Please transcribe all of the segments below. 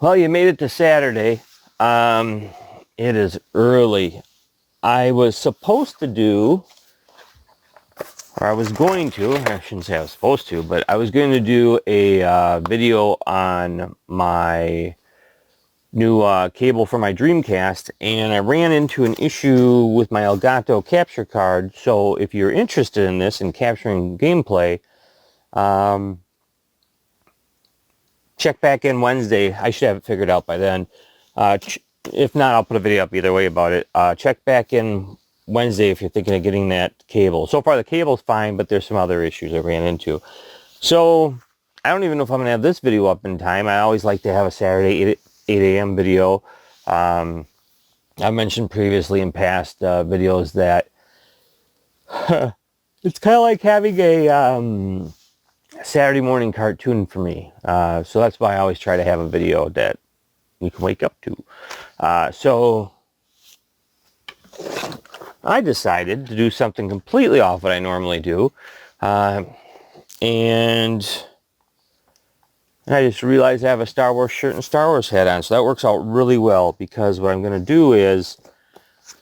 Well, you made it to Saturday. It is early. I was supposed to do, or I was going to, I shouldn't say I was supposed to, but I was going to do a video on my new cable for my Dreamcast, and I ran into an issue with my Elgato capture card. So if you're interested in this and capturing gameplay, um, check back in Wednesday. I should have it figured out by then. If not, I'll put a video up either way about it. Check back in Wednesday if you're thinking of getting that cable. So far the cable's fine, but there's some other issues I ran into. So I don't even know if I'm going to have this video up in time. I always like to have a Saturday 8 a.m. video. I mentioned previously in past videos that it's kind of like having a Saturday morning cartoon for me. So that's why I always try to have a video that you can wake up to. So I decided to do something completely off what I normally do. And I just realized I have a Star Wars shirt and Star Wars hat on. So that works out really well, because what I'm going to do is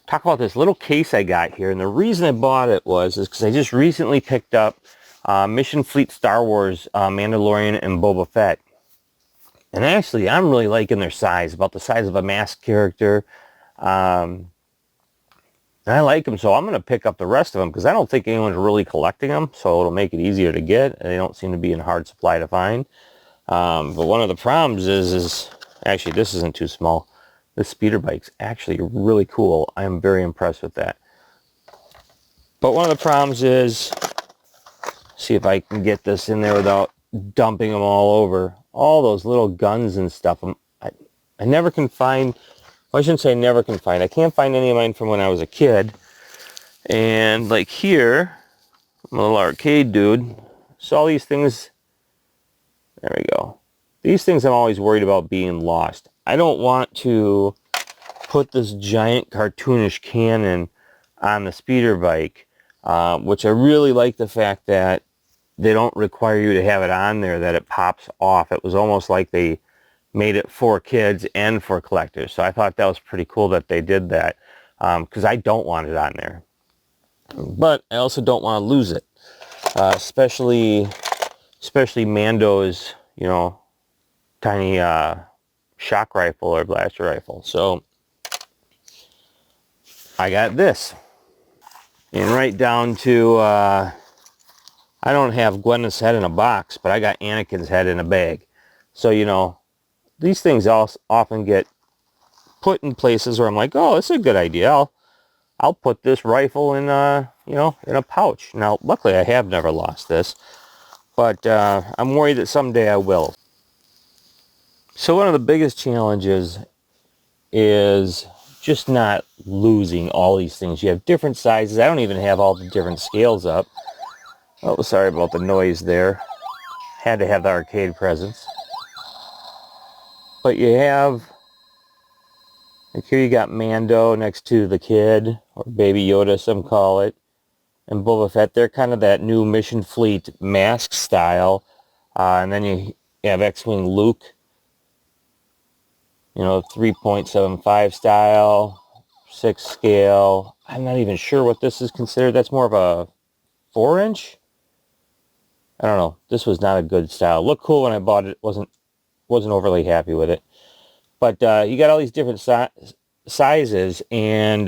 talk about this little case I got here. And the reason I bought it is because I just recently picked up Mission Fleet Star Wars Mandalorian and Boba Fett. And actually, I'm really liking their size, about the size of a masked character. And I like them, so I'm going to pick up the rest of them, because I don't think anyone's really collecting them, so it'll make it easier to get. They don't seem to be in hard supply to find. But one of the problems is actually, this isn't too small. This speeder bike's actually really cool. I am very impressed with that. But one of the problems is, see if I can get this in there without dumping them all over. All those little guns and stuff. I never can find, well, I shouldn't say never can find. I can't find any of mine from when I was a kid. And like here, I'm a little arcade dude. So all these things, there we go. These things I'm always worried about being lost. I don't want to put this giant cartoonish cannon on the speeder bike, which I really like the fact that they don't require you to have it on there, that it pops off. It was almost like they made it for kids and for collectors. So I thought that was pretty cool that they did that, because I don't want it on there. But I also don't want to lose it, especially Mando's, tiny shock rifle or blaster rifle. So I got this. And right down to, I don't have Gwyneth's head in a box, but I got Anakin's head in a bag. So, these things often get put in places where I'm like, oh, it's a good idea. I'll put this rifle in in a pouch. Now, luckily, I have never lost this, but I'm worried that someday I will. So one of the biggest challenges is just not losing all these things. You have different sizes. I don't even have all the different scales up. Oh, sorry about the noise there. Had to have the arcade presence. But you have, like here you got Mando next to the kid, or Baby Yoda some call it, and Boba Fett. They're kind of that new Mission Fleet mask style. And then you have X-Wing Luke, 3.75 style, 6 scale. I'm not even sure what this is considered. That's more of a 4-inch? I don't know. This was not a good style. Looked cool when I bought it. Wasn't overly happy with it. But you got all these different sizes, and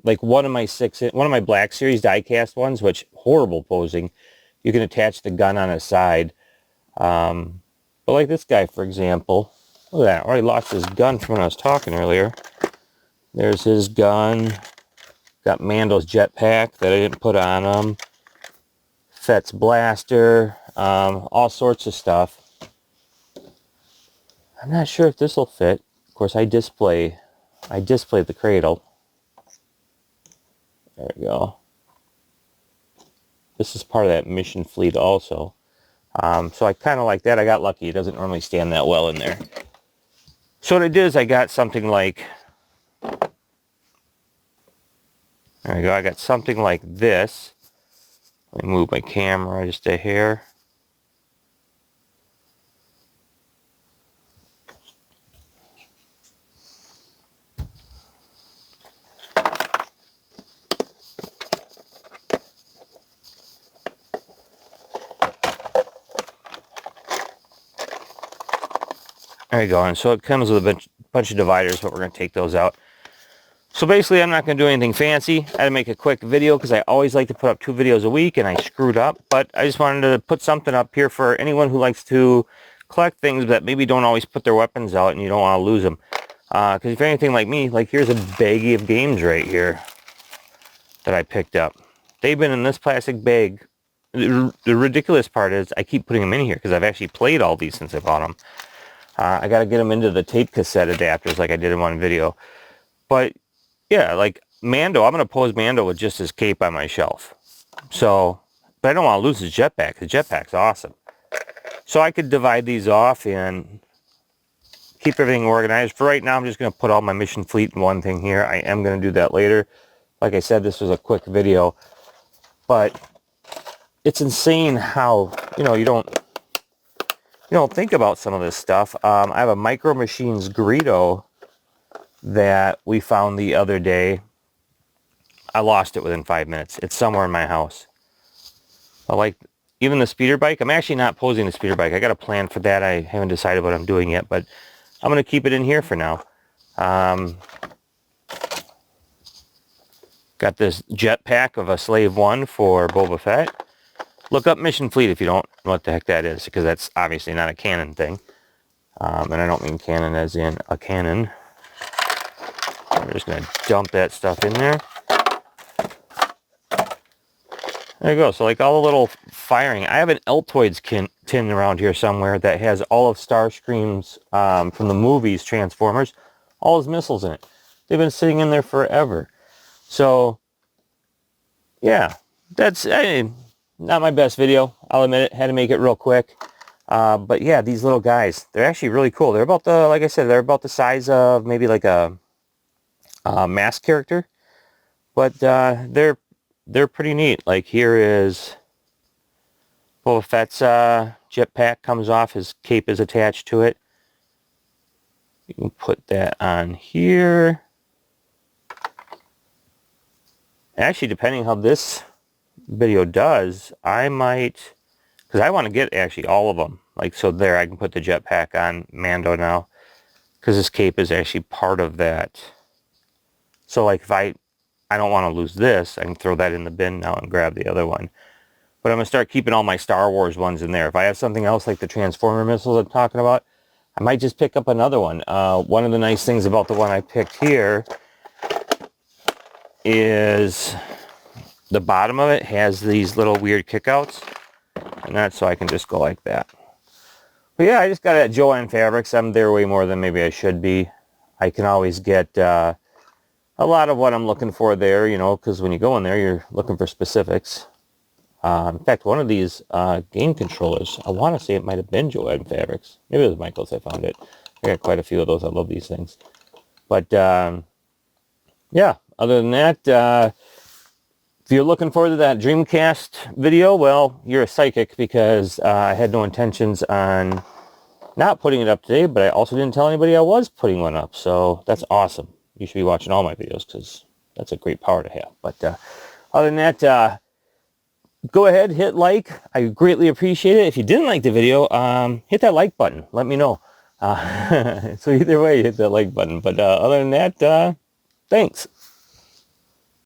like one of my Black Series die-cast ones, which horrible posing. You can attach the gun on its side. But like this guy, for example, look at that. I already lost his gun from when I was talking earlier. There's his gun. Got Mando's jetpack that I didn't put on him. Fett's blaster. All sorts of stuff. I'm not sure if this will fit. Of course, I display the cradle. There we go. This is part of that Mission Fleet also. So I kind of like that. I got lucky. It doesn't normally stand that well in there. So what I did is I got something like, there we go. I got something like this. Let me move my camera just a hair. There you go. And so it comes with a bunch of dividers, but we're going to take those out. So basically, I'm not going to do anything fancy. I had to make a quick video because I always like to put up 2 videos a week, and I screwed up. But I just wanted to put something up here for anyone who likes to collect things that maybe don't always put their weapons out and you don't want to lose them. Because if you're anything like me, like here's a baggie of games right here that I picked up. They've been in this plastic bag. The ridiculous part is I keep putting them in here because I've actually played all these since I bought them. I got to get them into the tape cassette adapters like I did in one video. But yeah, like Mando, I'm going to pose Mando with just his cape on my shelf. So, but I don't want to lose his jetpack. The jetpack's awesome. So I could divide these off and keep everything organized. For right now, I'm just going to put all my mission fleet in one thing here. I am going to do that later. Like I said, this was a quick video. But it's insane how, you know, you don't think about some of this stuff. I have a Micro Machines Greedo that we found the other day. I lost it within 5 minutes. It's somewhere in my house. I like even the speeder bike. I'm actually not posing the speeder bike. I got a plan for that. I haven't decided what I'm doing yet, but I'm going to keep it in here for now. Got this jetpack of a Slave 1 for Boba Fett. Look up Mission Fleet if you don't know what the heck that is, because that's obviously not a canon thing. And I don't mean canon as in a cannon. I'm just going to dump that stuff in there. There you go. So like all the little firing. I have an Altoids tin around here somewhere that has all of Starscream's from the movies Transformers, all his missiles in it. They've been sitting in there forever. So yeah, that's not my best video. I'll admit it. Had to make it real quick. But yeah, these little guys, they're actually really cool. They're about the, like I said, they're about the size of maybe like a mask character, but they're pretty neat. Like here is Boba Fett's jetpack comes off. His cape is attached to it. You can put that on here. Actually, depending how this video does, I might, because I want to get actually all of them. Like, so there, I can put the jetpack on Mando now, because this cape is actually part of that. So like if I don't want to lose this, I can throw that in the bin now and grab the other one. But I'm going to start keeping all my Star Wars ones in there. If I have something else like the Transformer missiles I'm talking about, I might just pick up another one. One of the nice things about the one I picked here is the bottom of it has these little weird kickouts. And that's so I can just go like that. But yeah, I just got it at Jo-Ann Fabrics. I'm there way more than maybe I should be. I can always get a lot of what I'm looking for there, you know, because when you go in there, you're looking for specifics. In fact, one of these game controllers, I want to say it might have been Jo-Ann Fabrics. Maybe it was Michael's I found it. I got quite a few of those. I love these things. But, yeah, other than that, if you're looking forward to that Dreamcast video, well, you're a psychic, because I had no intentions on not putting it up today, but I also didn't tell anybody I was putting one up. So that's awesome. You should be watching all my videos, because that's a great power to have. But other than that, go ahead, hit like. I greatly appreciate it. If you didn't like the video, hit that like button. Let me know. So either way, hit that like button. But other than that, thanks.